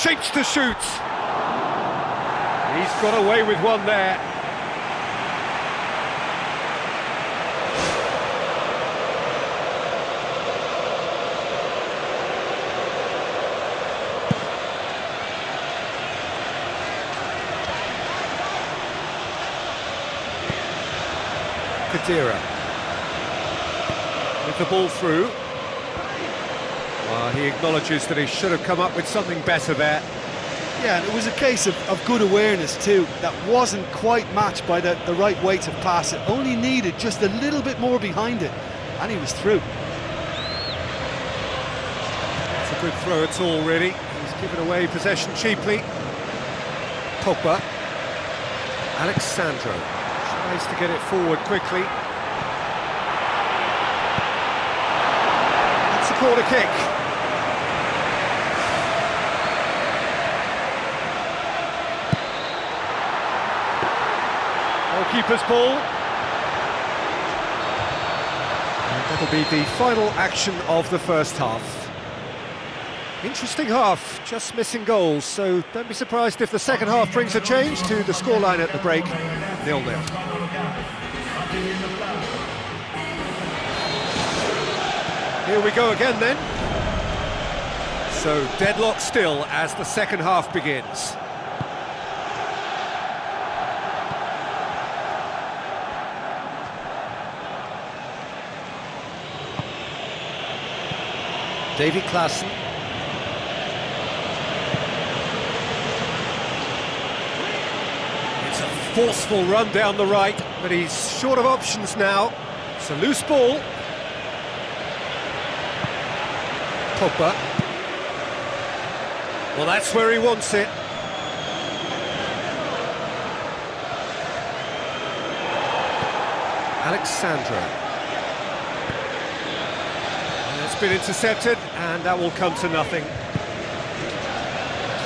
shapes to shoot. He's got away with one there. Kadira with the ball through. Well, he acknowledges that he should have come up with something better there. Yeah, and it was a case of good awareness too. That wasn't quite matched by the right weight of pass. It only needed just a little bit more behind it, and he was through. It's a good throw at all, really. He's given away possession cheaply. Pogba. Alexandro tries to get it forward quickly. That's a corner kick. Goalkeeper's ball. And that'll be the final action of the first half. Interesting half, just missing goals, so don't be surprised if the second half brings a change to the scoreline at the break, 0-0. Here we go again then. So deadlock still as the second half begins. David Klaassen. It's a forceful run down the right, but he's short of options now. It's a loose ball. Pogba. Well, that's where he wants it. Alexandro. It's been intercepted, and that will come to nothing.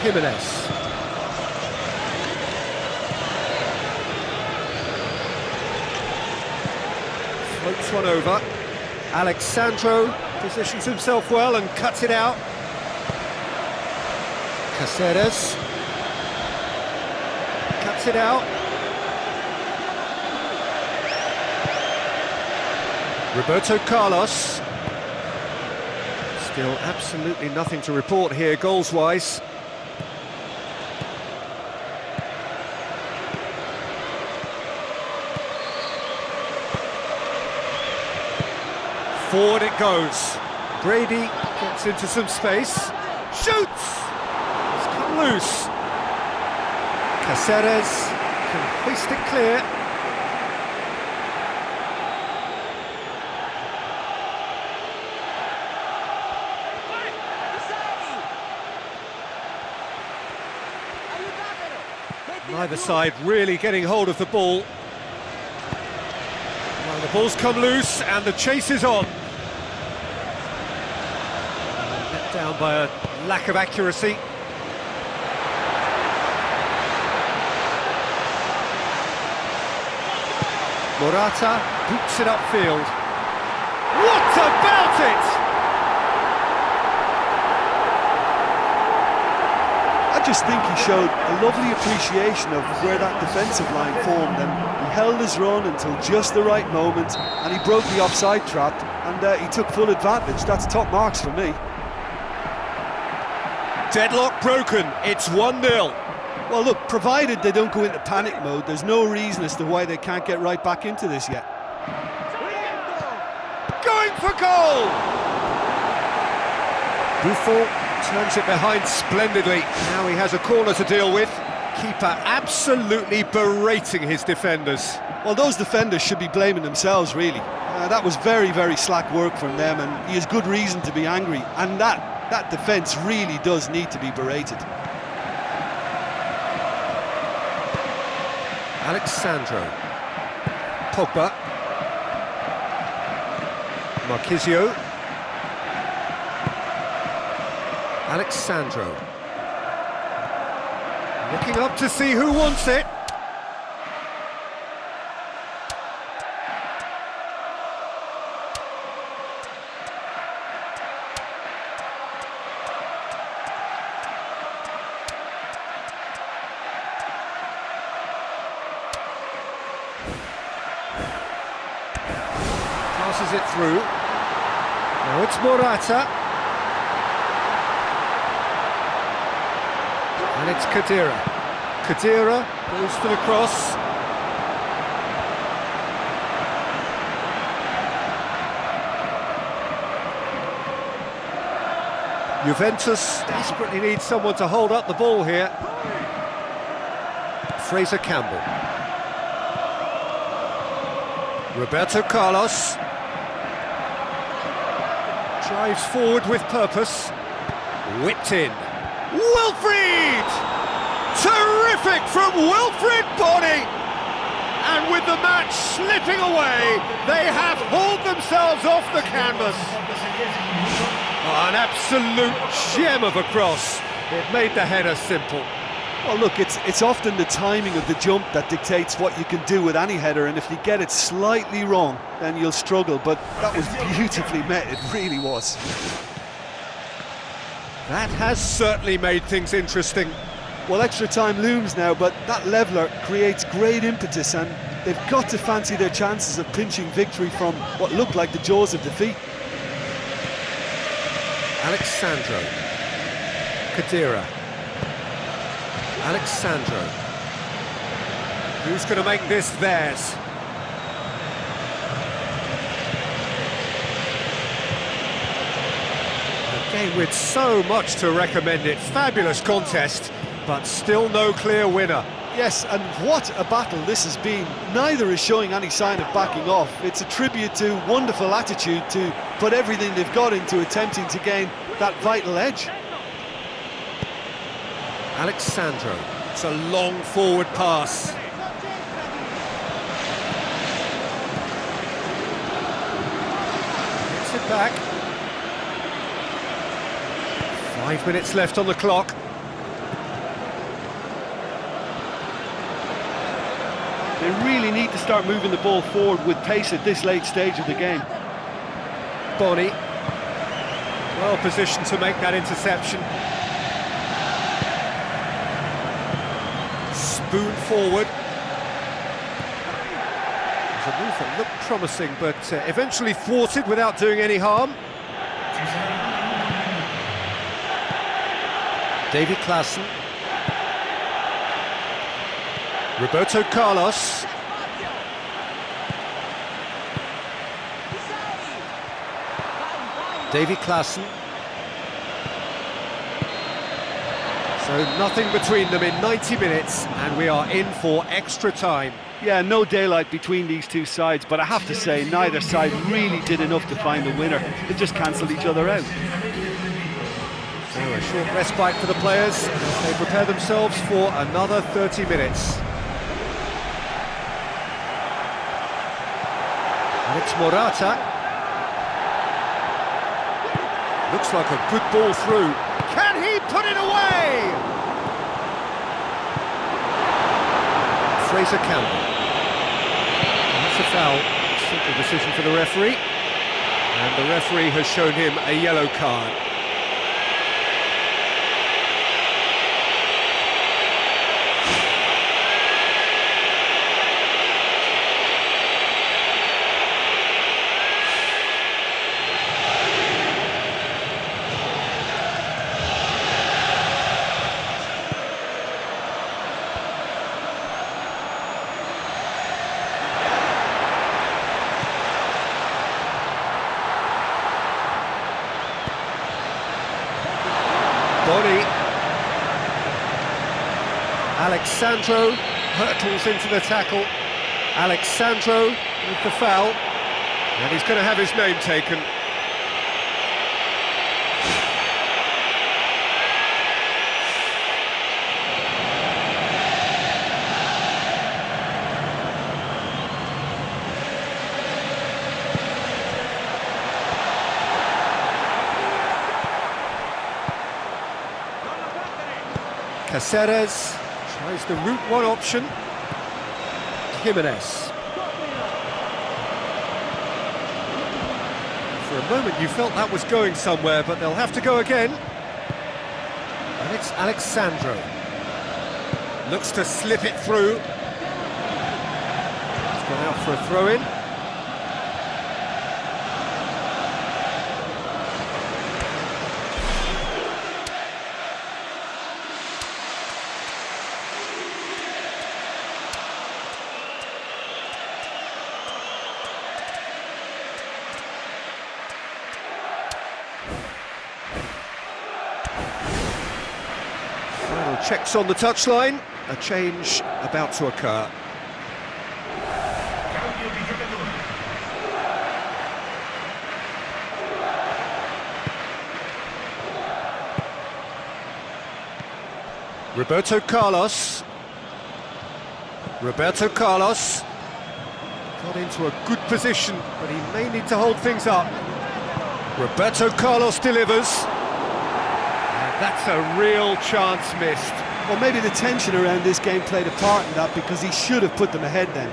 Jimenez. Floats one over. Alexandro positions himself well and cuts it out. Caceres. Cuts it out. Roberto Carlos. Still absolutely nothing to report here, goals-wise. Forward it goes. Brady gets into some space. Shoots! It's come loose. Caceres can hoist it clear. Neither side really getting hold of the ball. Well, the ball's come loose and the chase is on. Let down by a lack of accuracy. Morata boots it upfield. What about it? I just think he showed a lovely appreciation of where that defensive line formed, and he held his run until just the right moment, and he broke the offside trap, and he took full advantage. That's top marks for me. Deadlock broken, it's 1-0. Well, look, provided they don't go into panic mode, there's no reason as to why they can't get right back into this yet. Going for goal! Buffon turns it behind splendidly. Now he has a corner to deal with. Keeper absolutely berating his defenders. Well, those defenders should be blaming themselves, really. That was very, very slack work from them, and he has good reason to be angry. And that defence really does need to be berated. Alexandro. Pogba. Marquisio. Alexandro. Looking up to see who wants it. passes it through. Now it's Morata. And it's Khedira. Khedira goes for the cross. Juventus desperately needs someone to hold up the ball here. Fraser Campbell. Roberto Carlos. Drives forward with purpose. Whipped in. Wilfried! Terrific from Wilfried Bony! And with the match slipping away, they have hauled themselves off the canvas. Oh, an absolute gem of a cross. It made the header simple. Well, look, it's often the timing of the jump that dictates what you can do with any header, and if you get it slightly wrong, then you'll struggle, but that was beautifully met, it really was. That has certainly made things interesting. Well, extra time looms now, but that leveller creates great impetus, and they've got to fancy their chances of pinching victory from what looked like the jaws of defeat. Alexandro. Khedira. Alexandro. Who's going to make this theirs? A game with so much to recommend it. Fabulous contest, but still no clear winner. Yes, and what a battle this has been. Neither is showing any sign of backing off. It's a tribute to wonderful attitude to put everything they've got into attempting to gain that vital edge. Alexandro, it's a long forward pass. Gets it back. 5 minutes left on the clock. They really need to start moving the ball forward with pace at this late stage of the game. Bony, well positioned to make that interception. Spoon forward. It was a move that looked promising, but eventually thwarted without doing any harm. David Klaassen. Roberto Carlos. David Klaassen. So nothing between them in 90 minutes, and we are in for extra time. Yeah, no daylight between these two sides, but I have to say, neither side really did enough to find a winner. They just cancelled each other out. So a short respite for the players as they prepare themselves for another 30 minutes. And it's Morata. Looks like a good ball through. Can he put it away? Fraser Campbell. That's a foul. Simple decision for the referee. And the referee has shown him a yellow card. Bony. Alexandro hurtles into the tackle. Alexandro with the foul. And he's going to have his name taken. Caceres tries the route one option. Jimenez. For a moment you felt that was going somewhere, but they'll have to go again. And it's Alexandro. Looks to slip it through. He's gone out for a throw-in. Final checks on the touchline. A change about to occur. Roberto Carlos got into a good position, but he may need to hold things up. Roberto Carlos delivers. And that's a real chance missed. Well, maybe the tension around this game played a part in that, because he should have put them ahead then.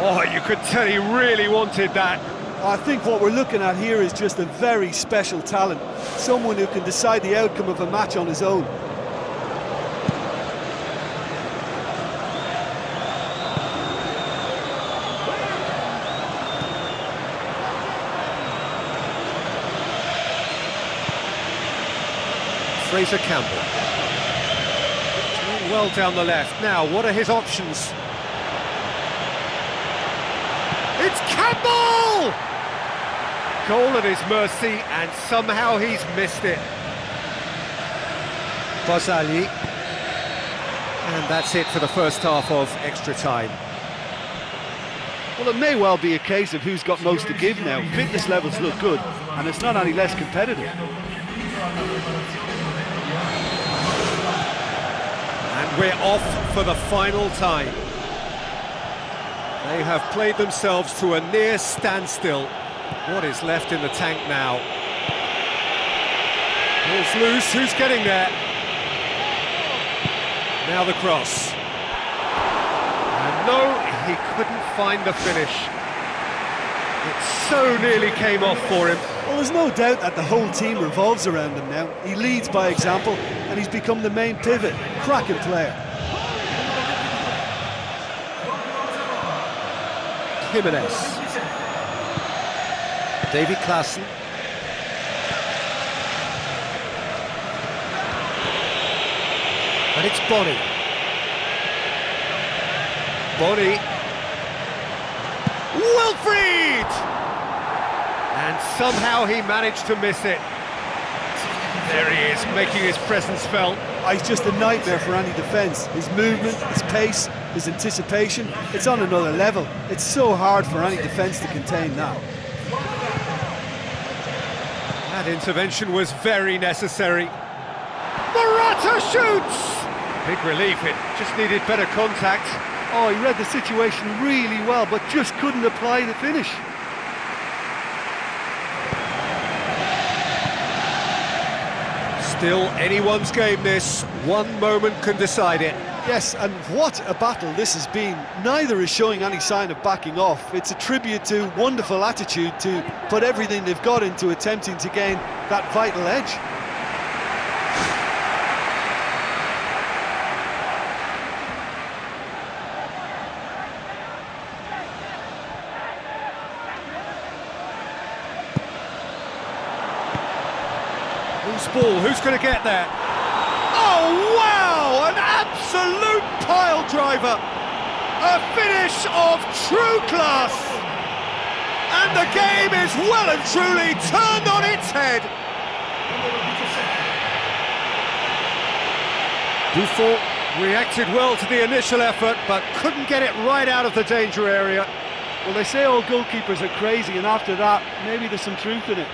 Oh, you could tell he really wanted that. I think what we're looking at here is just a very special talent. Someone who can decide the outcome of a match on his own. Fraser Campbell. Doing well down the left. Now, what are his options? It's Campbell! Goal at his mercy, and somehow he's missed it. Bozali. And that's it for the first half of extra time. Well, it may well be a case of who's got most to give now. Fitness levels look good, and it's not any less competitive. And we're off for the final time. They have played themselves to a near standstill. What is left in the tank now? Ball's loose, who's getting there? Now the cross. And no, he couldn't find the finish. It so nearly came off for him. Well, there's no doubt that the whole team revolves around him now. He leads by example, and he's become the main pivot. Cracking player. Jimenez. David Klaassen. And it's Bonny. Wilfried! And somehow he managed to miss it. There he is, making his presence felt. He's just a nightmare for any defence. His movement, his pace, his anticipation, it's on another level. It's so hard for any defence to contain that. That intervention was very necessary. Morata shoots! Big relief, it just needed better contact. Oh, he read the situation really well, but just couldn't apply the finish. Still anyone's game this. One moment can decide it. Yes, and what a battle this has been. Neither is showing any sign of backing off. It's a tribute to wonderful attitude to put everything they've got into attempting to gain that vital edge. Who's ball? Who's going to get there? Oh, wow! An absolute pile driver! A finish of true class! And the game is well and truly turned on its head! Buffon reacted well to the initial effort, but couldn't get it right out of the danger area. Well, they say all goalkeepers are crazy, and after that, maybe there's some truth in it.